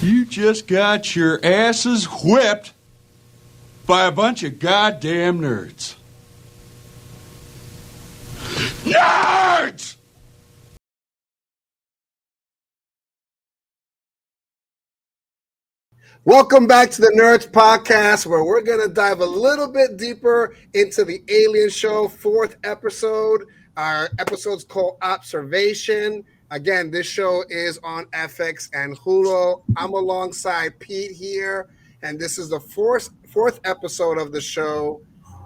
You just got your asses whipped by a bunch of goddamn nerds. Nerds! Welcome back to the Nerds Podcast, where we're going to dive a little bit deeper into the Alien Show, 4th episode. Our episode's called Observation. Again, this show is on FX and Hulu. I'm alongside Pete here, and this is the fourth episode of the show.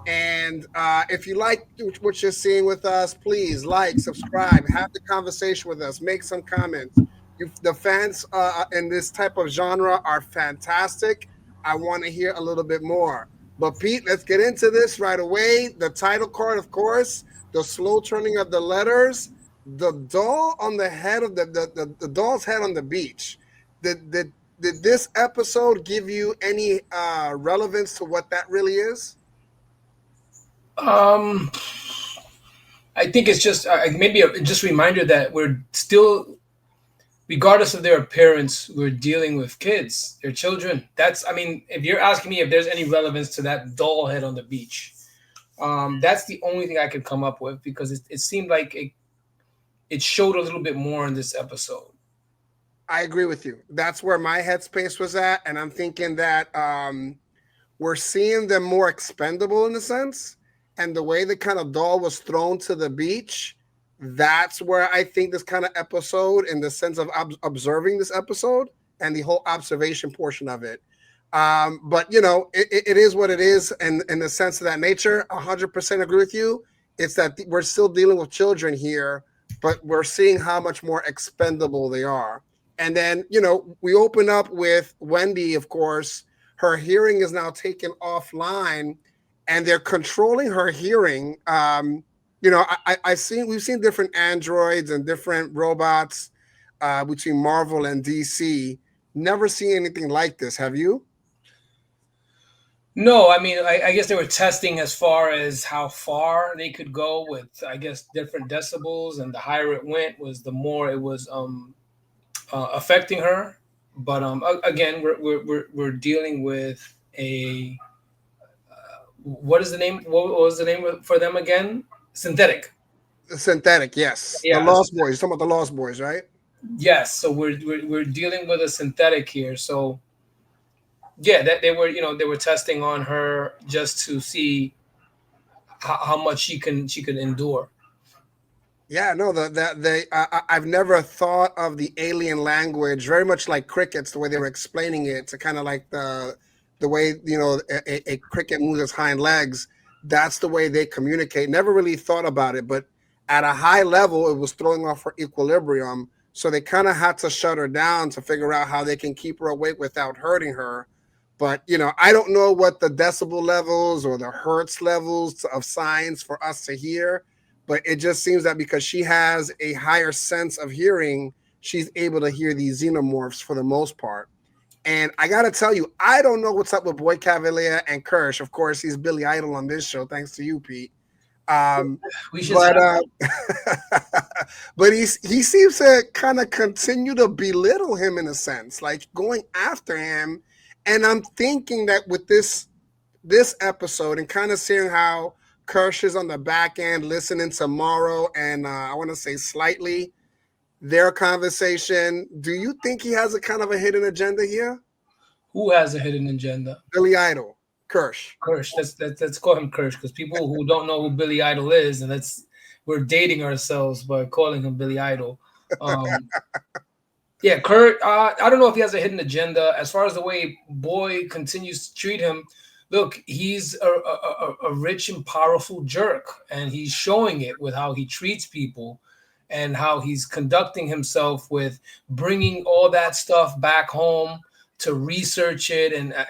And if you like what you're seeing with us, please like, subscribe, have the conversation with us, make some comments. The fans in this type of genre are fantastic. I want to hear a little bit more. But Pete, let's get into this right away. The title card, of course, the slow turning of the letters, the doll on the head of the doll's head on the beach. Did this episode give you any relevance to what that really is? I think it's just maybe just a reminder that we're still, regardless of their appearance, we're dealing with kids, their children. If you're asking me if there's any relevance to that doll head on the beach, that's the only thing I could come up with, because it seemed like it showed a little bit more in this episode. I agree with you. That's where my headspace was at. And I'm thinking that we're seeing them more expendable in a sense. And the way the kind of doll was thrown to the beach, that's where I think this kind of episode, in the sense of observing this episode and the whole observation portion of it. But, it is what it is. And in the sense of that nature, 100% agree with you. It's that we're still dealing with children here, but we're seeing how much more expendable they are. And then, we open up with Wendy, of course. Her hearing is now taken offline, and they're controlling her hearing. We've seen different androids and different robots between Marvel and DC. Never seen anything like this. Have you? No, I guess they were testing as far as how far they could go with, I guess, different decibels, and the higher it went was the more it was affecting her. But again, we're dealing with a what is the name? What was the name for them again? Synthetic. Synthetic, yes. Yeah. The Lost Boys. You're talking about the Lost Boys, right? Yes. So we're dealing with a synthetic here. So yeah, that they were testing on her just to see how much she can endure. Yeah, no, I've never thought of the alien language very much like crickets, the way they were explaining it, to kind of like the way a cricket moves its hind legs. That's the way they communicate. Never really thought about it, but at a high level, it was throwing off her equilibrium. So they kind of had to shut her down to figure out how they can keep her awake without hurting her. But, I don't know what the decibel levels or the hertz levels of signs for us to hear, but it just seems that because she has a higher sense of hearing, she's able to hear these xenomorphs for the most part. And I got to tell you, I don't know what's up with Boy Cavalier and Kirsch. Of course, he's Billy Idol on this show, thanks to you, Pete. We should but he seems to kind of continue to belittle him in a sense, like going after him. And I'm thinking that with this episode, and kind of seeing how Kirsch is on the back end listening to Morrow and I want to say Slightly, their conversation, do you think he has a kind of a hidden agenda here? Who has a hidden agenda? Billy Idol. Kirsch. Let's call him Kirsch, because people who don't know who Billy Idol is, and we're dating ourselves by calling him Billy Idol. Yeah, Kurt. I don't know if he has a hidden agenda. As far as the way Boy continues to treat him, look, he's a rich and powerful jerk, and he's showing it with how he treats people and how he's conducting himself with bringing all that stuff back home to research it. And I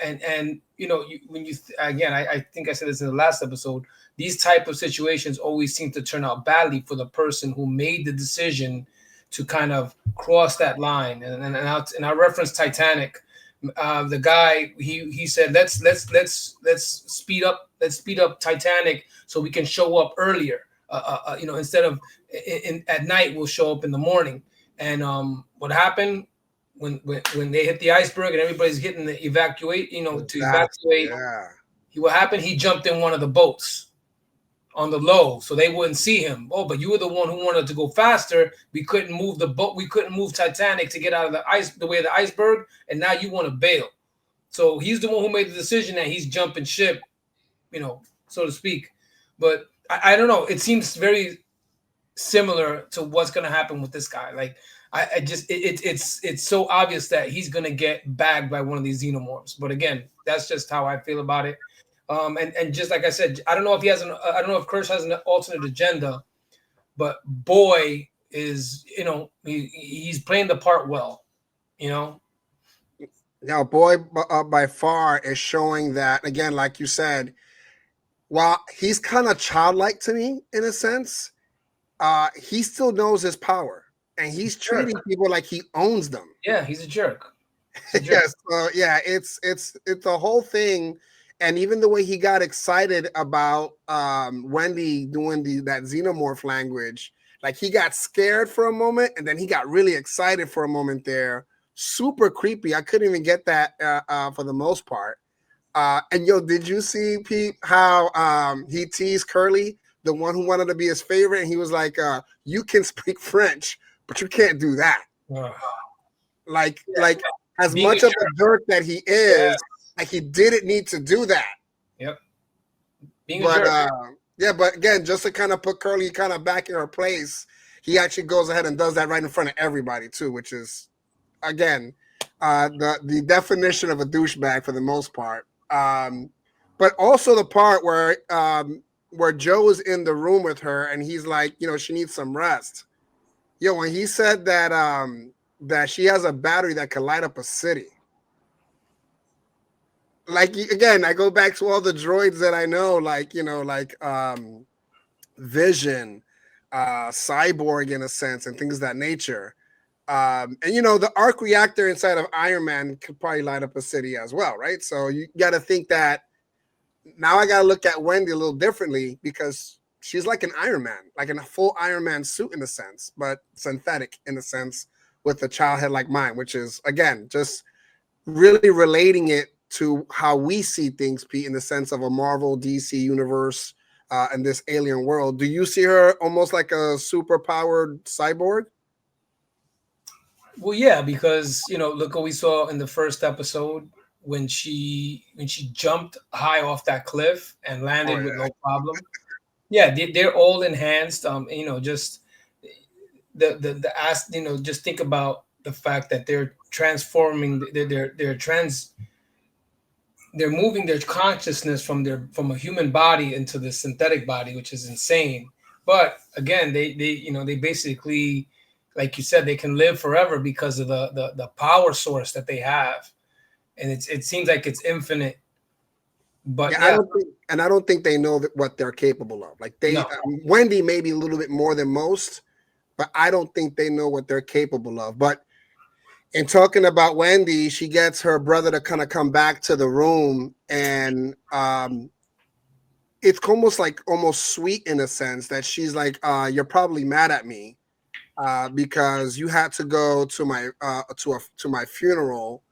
think I said this in the last episode, these type of situations always seem to turn out badly for the person who made the decision to kind of cross that line. And I referenced Titanic. The guy, he said, let's speed up Titanic so we can show up earlier. Instead of at night, we'll show up in the morning. And what happened? when they hit the iceberg and everybody's getting the evacuate, to evacuate. Yeah. What happened? He jumped in one of the boats on the low, so they wouldn't see him. Oh, but you were the one who wanted to go faster. We couldn't move the boat. We couldn't move Titanic to get out of the ice, the way of the iceberg, and now you want to bail. So he's the one who made the decision that he's jumping ship, so to speak. But I don't know. It seems very similar to what's going to happen with this guy. Like it's so obvious that he's going to get bagged by one of these xenomorphs. But again, that's just how I feel about it. And just like I said, I don't know if I don't know if Kurtz has an alternate agenda, but boy is, he's playing the part well, Now, boy, by far is showing that, again, like you said, while he's kind of childlike to me in a sense, he still knows his power, and he's treating people like he owns them. Yeah, he's a jerk. Yes, it's the whole thing. And even the way he got excited about Wendy doing that xenomorph language, like he got scared for a moment and then he got really excited for a moment there. Super creepy. I couldn't even get that for the most part. And did you see, Pete, how he teased Curly, the one who wanted to be his favorite? And he was like, you can speak French, but you can't do that. Like as being much of a jerk that he is, like he didn't need to do that. Yep. But again, just to kind of put Curly kind of back in her place, he actually goes ahead and does that right in front of everybody too, which is, again, the definition of a douchebag for the most part. But also the part where Joe is in the room with her and he's like, she needs some rest. When he said that she has a battery that can light up a city. Like, again, I go back to all the droids that I know, like Vision, Cyborg in a sense, and things of that nature. And the arc reactor inside of Iron Man could probably light up a city as well, right? So you got to think that now I got to look at Wendy a little differently because she's like an Iron Man, like in a full Iron Man suit in a sense, but synthetic in a sense with a child head like mine, which is, again, just really relating it to how we see things, Pete, in the sense of a Marvel DC universe and this alien world. Do you see her almost like a super powered cyborg? Well, yeah, because look what we saw in the first episode when she jumped high off that cliff and landed with no problem. Yeah, they're all enhanced. Just just think about the fact that they're transforming. They're moving their consciousness from a human body into the synthetic body, which is insane. But again, they basically, like you said, they can live forever because of the power source that they have, and it seems like it's infinite. But I don't think they know what they're capable of. Like Wendy maybe a little bit more than most, but I don't think they know what they're capable of. But in talking about Wendy, she gets her brother to kind of come back to the room, and it's almost sweet in a sense that she's like, "You're probably mad at me because you had to go to my funeral."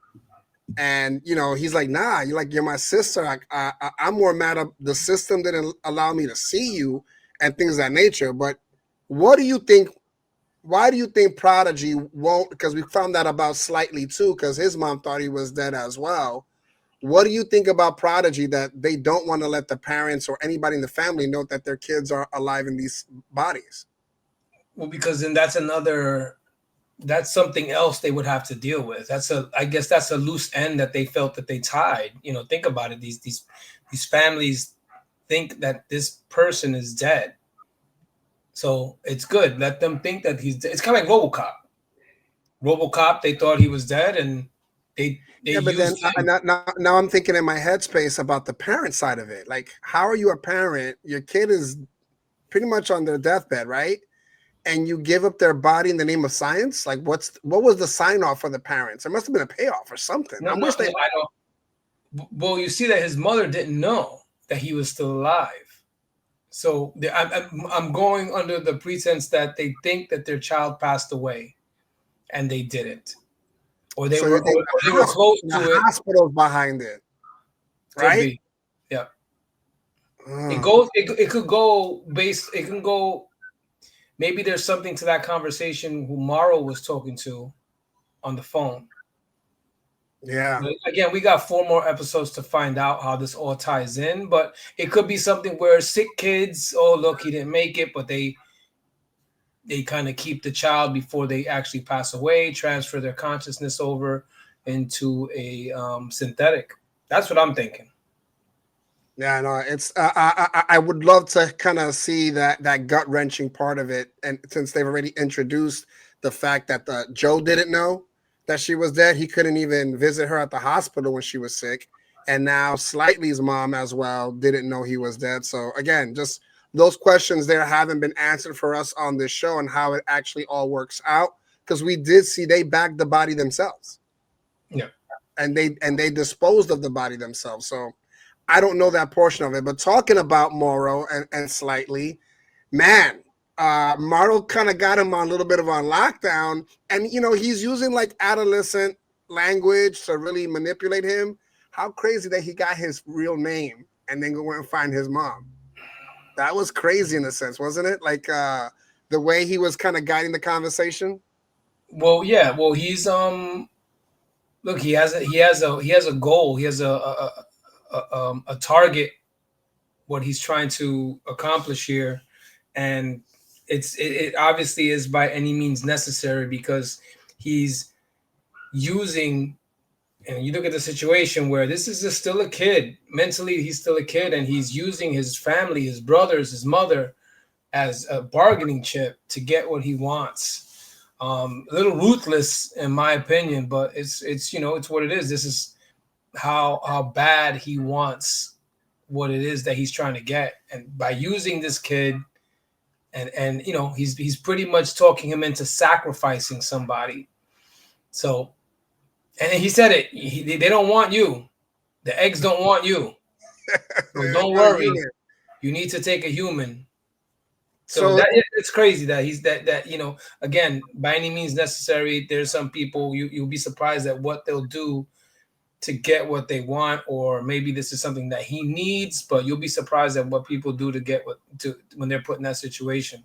And he's like, "Nah, you're my sister. I'm more mad at the system didn't allow me to see you and things of that nature." But what do you think? Why do you think Prodigy won't? Because we found that about slightly too, because his mom thought he was dead as well. What do you think about Prodigy that they don't want to let the parents or anybody in the family know that their kids are alive in these bodies? Well, because then that's something else they would have to deal with. I guess that's a loose end that they felt that they tied. Think about it. These families think that this person is dead. So it's good. Let them think that he's dead. It's kind of like RoboCop. RoboCop, they thought he was dead, and they but then now I'm thinking in my headspace about the parent side of it. Like, how are you a parent? Your kid is pretty much on their deathbed, right? And you give up their body in the name of science? Like, what was the sign off for the parents? There must have been a payoff or something. I don't. Well, you see that his mother didn't know that he was still alive. So I'm going under the pretense that they think that their child passed away, and they didn't. or they So were you think or they were close the to it. hospital's behind it, Could right? be. Yeah. It Oh, goes. It could go based. It can go. Maybe there's something to that conversation who Morrow was talking to on the phone. yeah. But again, we got 4 more episodes to find out how this all ties in. But it could be something where sick kids. Oh, look, he didn't make it, but they kind of keep the child before they actually pass away, transfer their consciousness over into a synthetic. That's what I'm thinking. Yeah, no, it's I would love to kind of see that gut wrenching part of it, and since they've already introduced the fact that Joe didn't know that she was dead, he couldn't even visit her at the hospital when she was sick, and now Slightly's mom as well didn't know he was dead. So again, just those questions there haven't been answered for us on this show and how it actually all works out, because we did see they bagged the body themselves, Yeah. and they disposed of the body themselves. So I don't know that portion of it, but talking about Morrow and Slightly, man, Morrow kind of got him on a little bit of on lockdown, and he's using like adolescent language to really manipulate him. How crazy that he got his real name and then go and find his mom. That was crazy in a sense, wasn't it? Like the way he was kind of guiding the conversation. Well, yeah. Well, he's look, he has a goal. He has a target. What he's trying to accomplish here, and it obviously is by any means necessary because he's using. And you look at the situation where this is still a kid. Mentally, he's still a kid, and he's using his family, his brothers, his mother, as a bargaining chip to get what he wants. A little ruthless, in my opinion, but it's what it is. This is how bad he wants what it is that he's trying to get, and by using this kid, and he's pretty much talking him into sacrificing somebody. So, and he said it. They don't want you. The eggs don't want you. So don't worry. You need to take a human. So it's crazy that he's that again, by any means necessary. There's some people you'll be surprised at what they'll do to get what they want, or maybe this is something that he needs, but you'll be surprised at what people do to get when they're put in that situation.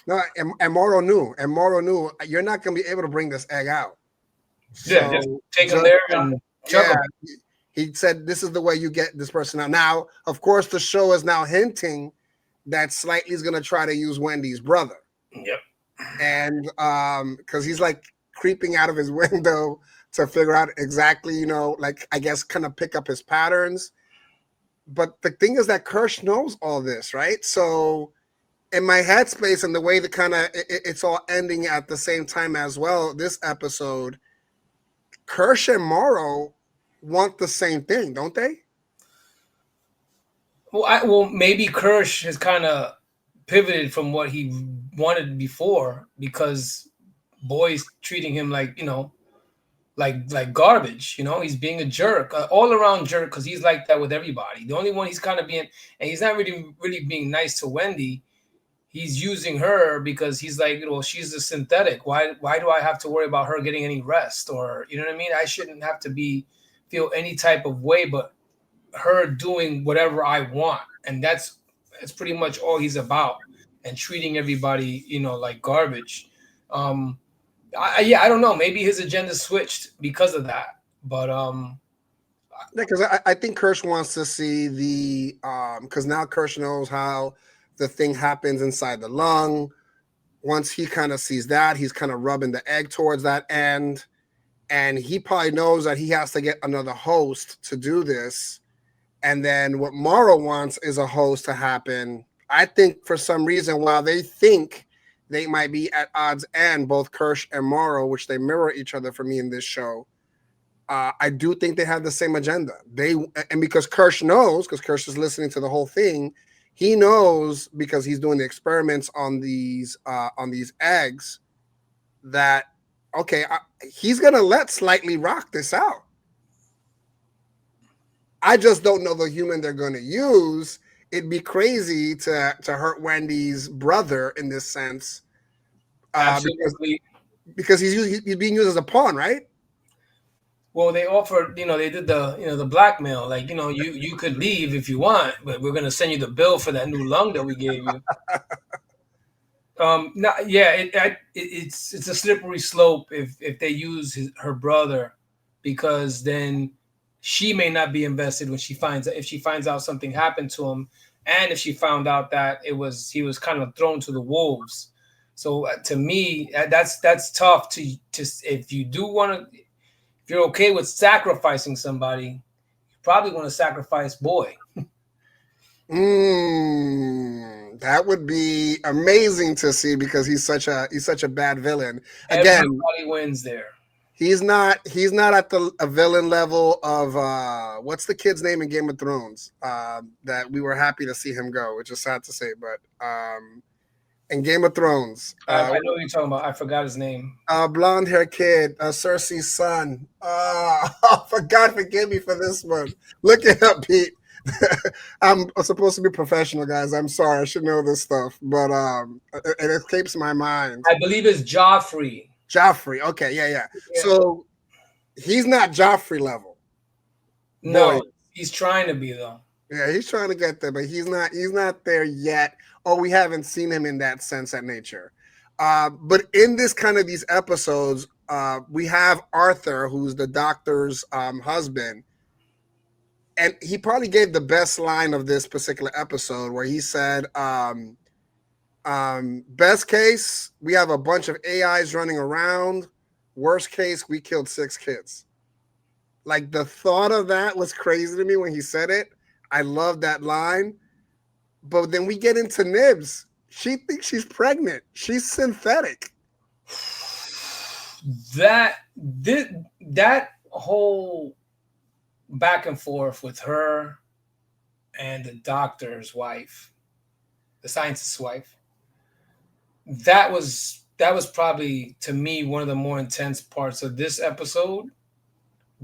No, and Morrow knew, you're not going to be able to bring this egg out. So Yeah, just take him there and chuck him. He said this is the way you get this person out. Now, of course, the show is now hinting that Slightly's going to try to use Wendy's brother. Yep. And because he's like creeping out of his window to figure out exactly, like I guess kind of pick up his patterns. But the thing is that Kirsch knows all this, right? So in my headspace and the way that kind of it's all ending at the same time as well, this episode, Kirsch and Morrow want the same thing, don't they? Well, maybe Kirsch has kind of pivoted from what he wanted before because Boy's treating him like like garbage. He's being a jerk, all around jerk, because he's like that with everybody. The only one he's kind of being, and he's not really being nice to Wendy. He's using her because he's like, she's a synthetic. Why do I have to worry about her getting any rest? Or, you know what I mean? I shouldn't have to feel any type of way, but her doing whatever I want. And that's pretty much all he's about, and treating everybody, like garbage. I don't know. Maybe his agenda switched because of that. But because I think Kirsch wants to see the because now Kirsch knows how the thing happens inside the lung. Once he kind of sees that, he's kind of rubbing the egg towards that end. And he probably knows that he has to get another host to do this. And then what Morrow wants is a host to happen. I think for some reason, while they think they might be at odds and both Kirsch and Morrow, which they mirror each other for me in this show, I do think they have the same agenda. And because Kirsch knows, because Kirsch is listening to the whole thing, he knows because he's doing the experiments on these eggs that, okay, he's going to let Slightly rock this out. I just don't know the human they're going to use. It'd be crazy to hurt Wendy's brother in this sense. Absolutely. Because he's being used as a pawn, right? Well, they offered, they did the blackmail, like, you could leave if you want, but we're gonna send you the bill for that new lung that we gave you. No, yeah, it's a slippery slope if they use her brother, because then she may not be invested when she finds out something happened to him, and if she found out that he was kind of thrown to the wolves. So to me, that's tough to just if you do want to if you're okay with sacrificing somebody, you probably want to sacrifice boy. That would be amazing to see because he's such a bad villain. Again, Everybody wins there. he's not at a villain level of what's the kid's name in Game of Thrones that we were happy to see him go, which is sad to say, but in Game of Thrones, I know what you're talking about. I forgot his name. Blonde hair kid, Cersei's son. Oh, for God, forgive me for this one. Look it up, Pete. I'm supposed to be professional, guys. I'm sorry. I should know this stuff, but it escapes my mind. I believe it's Joffrey. Joffrey. Okay, yeah. So he's not Joffrey level. No, he's trying to be though. Yeah, he's trying to get there, but he's not there yet. Or we haven't seen him in that sense, that nature. But in this kind of these episodes, we have Arthur, who's the doctor's husband. And he probably gave the best line of this particular episode where he said, best case, we have a bunch of AIs running around. Worst case, we killed 6 kids. Like the thought of that was crazy to me when he said it. I love that line. But then we get into Nibs. She thinks she's pregnant. She's synthetic. That whole back and forth with her and the doctor's wife, the scientist's wife, that was probably to me one of the more intense parts of this episode,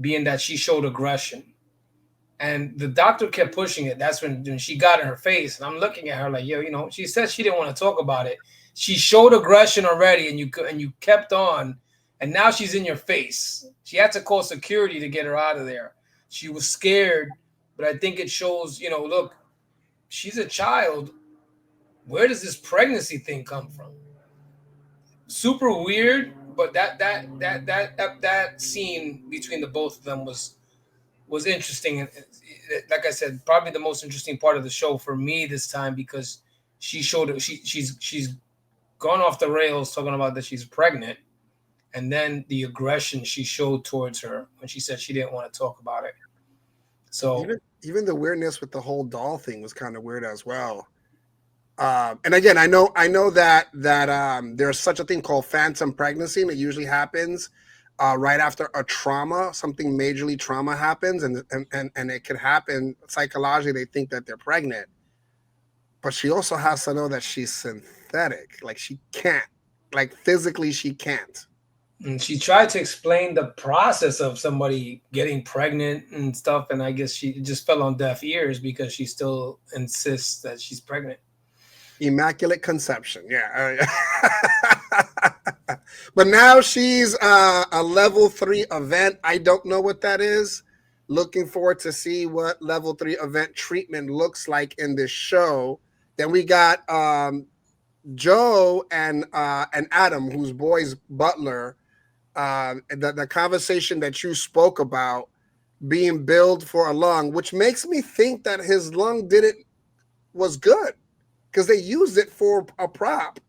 being that she showed aggression and the doctor kept pushing it. That's when she got in her face, and I'm looking at her like, yo, she said she didn't want to talk about it. She showed aggression already, and you kept on, and now she's in your face. She had to call security to get her out of there. She was scared, but I think it shows, look, she's a child. Where does this pregnancy thing come from? Super weird, but that scene between the both of them was interesting. And like I said, probably the most interesting part of the show for me this time, because she showed she's gone off the rails talking about that she's pregnant, and then the aggression she showed towards her when she said she didn't want to talk about it. So even the weirdness with the whole doll thing was kind of weird as well. And again, I know that there's such a thing called phantom pregnancy, and it usually happens right after a trauma, something majorly trauma happens, and it could happen psychologically. They think that they're pregnant, but she also has to know that she's synthetic. Like she can't, like physically, she can't. And she tried to explain the process of somebody getting pregnant and stuff, and I guess she just fell on deaf ears because she still insists that she's pregnant. Immaculate conception, yeah. But now she's a level 3 event. I don't know what that is. Looking forward to see what level 3 event treatment looks like in this show. Then we got Joe and Adam, who's Boy's butler. The conversation that you spoke about being billed for a lung, which makes me think that his lung was good because they used it for a prop.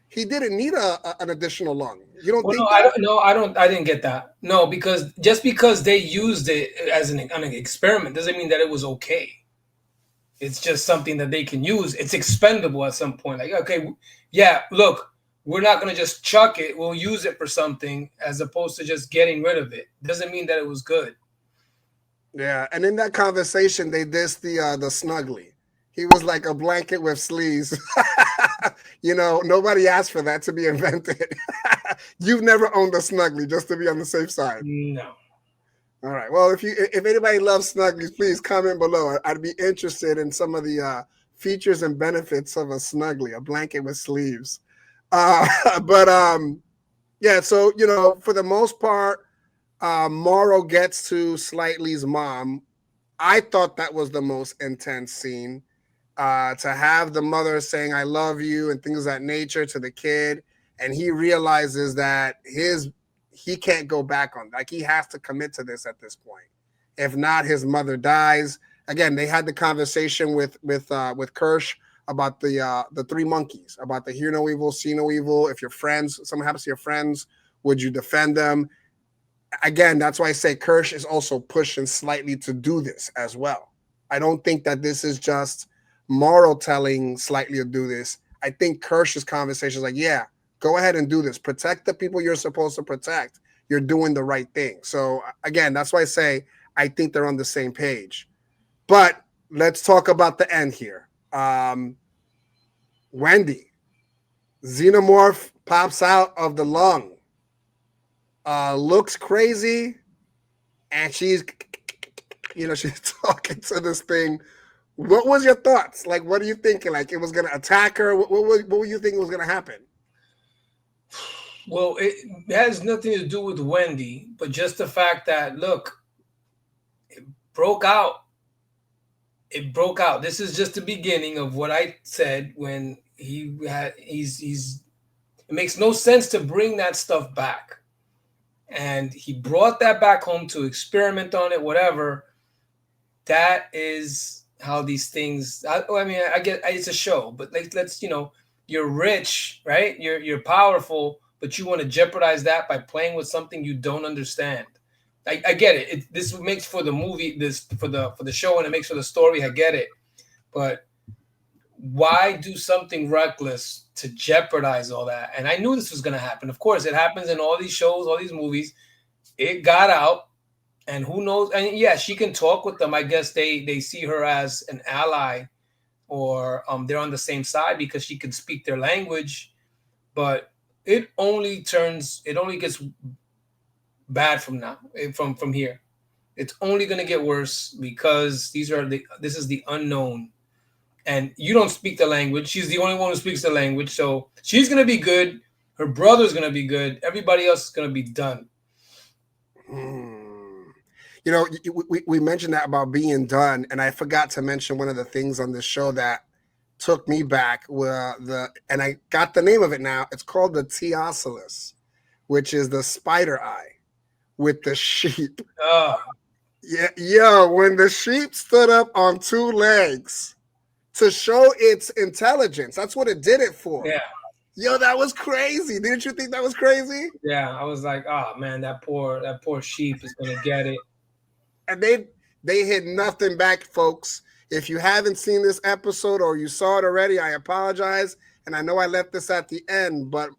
He didn't need an additional lung. You don't think? I didn't get that. No, because just because they used it as an experiment doesn't mean that it was okay. It's just something that they can use. It's expendable at some point. Like, okay, yeah, look, we're not going to just chuck it. We'll use it for something as opposed to just getting rid of it. Doesn't mean that it was good. Yeah, and in that conversation, they dissed the Snuggly. He was like a blanket with sleeves. Nobody asked for that to be invented. You've never owned a Snuggly, just to be on the safe side. No. All right. Well, if anybody loves Snugglies, please comment below. I'd be interested in some of the features and benefits of a Snuggly, a blanket with sleeves. Yeah. So for the most part, Morrow gets to Slightly's mom, I thought that was the most intense scene. To have the mother saying "I love you" and things of that nature to the kid, and he realizes that he can't go back on, like, he has to commit to this at this point. If not, his mother dies. Again, they had the conversation with Kirsch about the three monkeys, about the hear no evil, see no evil. If your friends, something happens to your friends, would you defend them? Again, that's why I say Kirsch is also pushing Slightly to do this as well. I don't think that this is just Morrow telling Slightly to do this. I think Kirsch's conversation is like, yeah, go ahead and do this. Protect the people you're supposed to protect. You're doing the right thing. So again, that's why I say I think they're on the same page. But let's talk about the end here. Wendy, Xenomorph pops out of the lung. Looks crazy, and she's talking to this thing. What was your thoughts? Like, what are you thinking? Like, it was going to attack her? What were you thinking was going to happen? Well, it has nothing to do with Wendy, but just the fact that, look, it broke out. It broke out. This is just the beginning of what I said when he's it makes no sense to bring that stuff back. And he brought that back home to experiment on it, whatever. That is how these things. I get it's a show, but let's you're rich, right? You're powerful, but you want to jeopardize that by playing with something you don't understand. I get it. This makes for the movie, this for the show, and it makes for the story. I get it, but why do something reckless to jeopardize all that? And I knew this was going to happen. Of course, it happens in all these shows, all these movies. It got out, and who knows? And yeah, she can talk with them. I guess they see her as an ally, or they're on the same side because she can speak their language. But it only gets bad from now, from here. It's only going to get worse because this is the unknown. And you don't speak the language. She's the only one who speaks the language. So she's going to be good. Her brother's going to be good. Everybody else is going to be done. We mentioned that about being done. And I forgot to mention one of the things on this show that took me back. And I got the name of it now. It's called the Teoculus, which is the spider eye with the sheep. Yeah, when the sheep stood up on two legs to show its intelligence. That's what it did it for. Yeah. Yo, that was crazy. Didn't you think that was crazy? Yeah, I was like, oh man, that poor sheep is gonna get it. And they hit nothing back, folks. If you haven't seen this episode or you saw it already, I apologize. And I know I left this at the end, but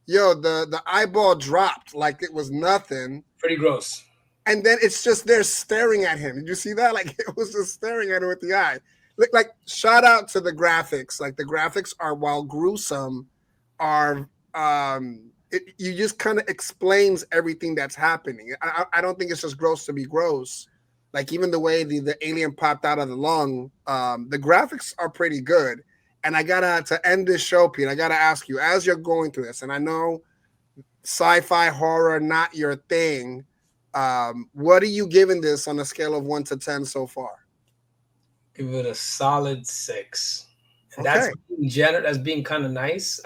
yo, the eyeball dropped like it was nothing. Pretty gross. And then it's just there staring at him. Did you see that? Like, it was just staring at him with the eye. Like, shout out to the graphics. Like, the graphics are, while gruesome, are you just kind of explains everything that's happening. I don't think it's just gross to be gross. Like, even the way the alien popped out of the lung, the graphics are pretty good. And I to end this show, Pete, I gotta ask you, as you're going through this, and I know sci-fi horror not your thing, what are you giving this on a scale of 1 to 10 so far? Give it a solid 6. And okay. That's being kind of nice.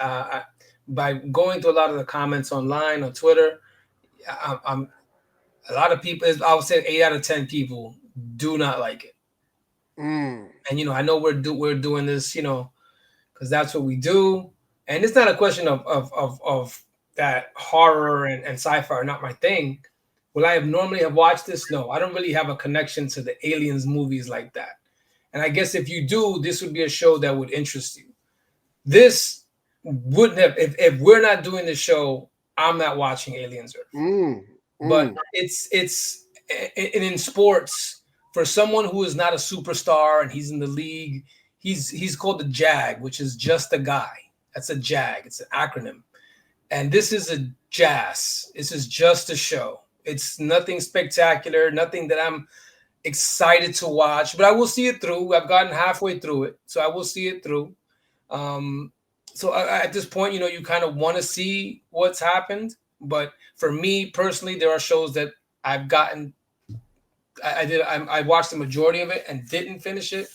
By going through a lot of the comments online on Twitter, I'm a lot of people. I would say 8 out of 10 people do not like it. And I know we're doing this, because that's what we do. And it's not a question of that horror and sci-fi are not my thing. Will I normally have watched this? No, I don't really have a connection to the aliens movies like that. And I guess if you do, this would be a show that would interest you. This wouldn't have, if we're not doing the show, I'm not watching Aliens Earth. But it's in sports, for someone who is not a superstar and he's in the league, he's called the JAG, which is just a guy. That's a JAG. It's an acronym. And this is a JAS. This is just a show. It's nothing spectacular, nothing that I'm excited to watch, but I will see it through. I've gotten halfway through it, so I will see it through. So at this point, you kind of want to see what's happened. But for me personally, there are shows that I've gotten. I watched the majority of it and didn't finish it.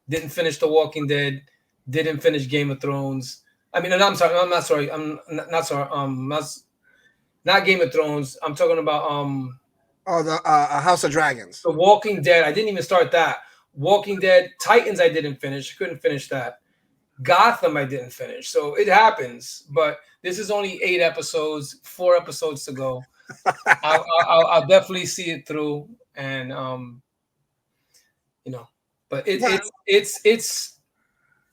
Didn't finish The Walking Dead. Didn't finish Game of Thrones. I mean, I'm sorry. I'm not sorry. I'm not sorry. Not Game of Thrones. I'm talking about the House of Dragons. The Walking Dead. I didn't even start that. Walking Dead. Titans. I didn't finish. Couldn't finish that. Gotham. I didn't finish. So it happens. But this is only 8 episodes. 4 episodes to go. I'll definitely see it through, and but it's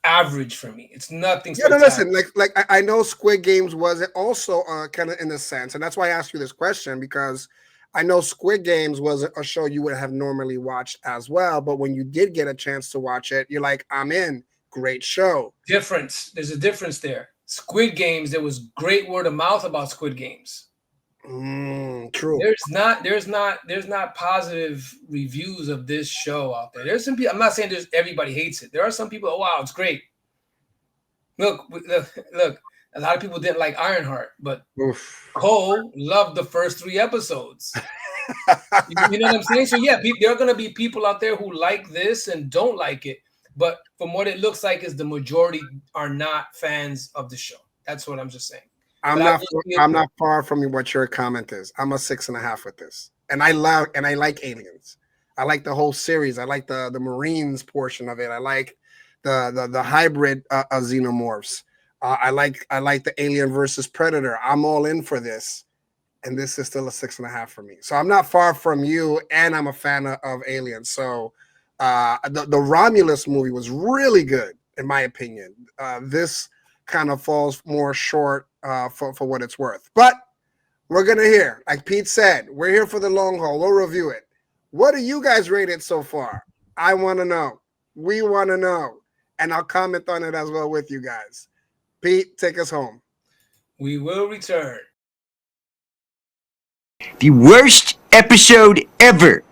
average for me. It's nothing. Yeah, no, listen. Like I know Squid Games was also kind of in a sense, and that's why I asked you this question, because I know Squid Games was a show you would have normally watched as well. But when you did get a chance to watch it, you're like, I'm in. Great show. Difference. There's a difference there. Squid Games. There was great word of mouth about Squid Games. True. There's not positive reviews of this show out there. There's some people. I'm not saying everybody hates it. There are some people. Oh wow, it's great. Look. A lot of people didn't like Ironheart, but Cole loved the first 3 episodes. You know what I'm saying? So yeah, there are gonna be people out there who like this and don't like it. But from what it looks like, is the majority are not fans of the show. That's what I'm just saying. I'm not far from what your comment is. I'm a 6.5 with this, and I like Aliens. I like the whole series. I like the Marines portion of it. I like the hybrid xenomorphs. I like the Alien versus Predator. I'm all in for this, and this is still a 6.5 for me. So I'm not far from you, and I'm a fan of Aliens. So the Romulus movie was really good, in my opinion. This kind of falls more short for what it's worth. But we're going to hear, like Pete said, we're here for the long haul. We'll review it. What do you guys rate it so far? I want to know. We want to know. And I'll comment on it as well with you guys. Pete, take us home. We will return. The worst episode ever.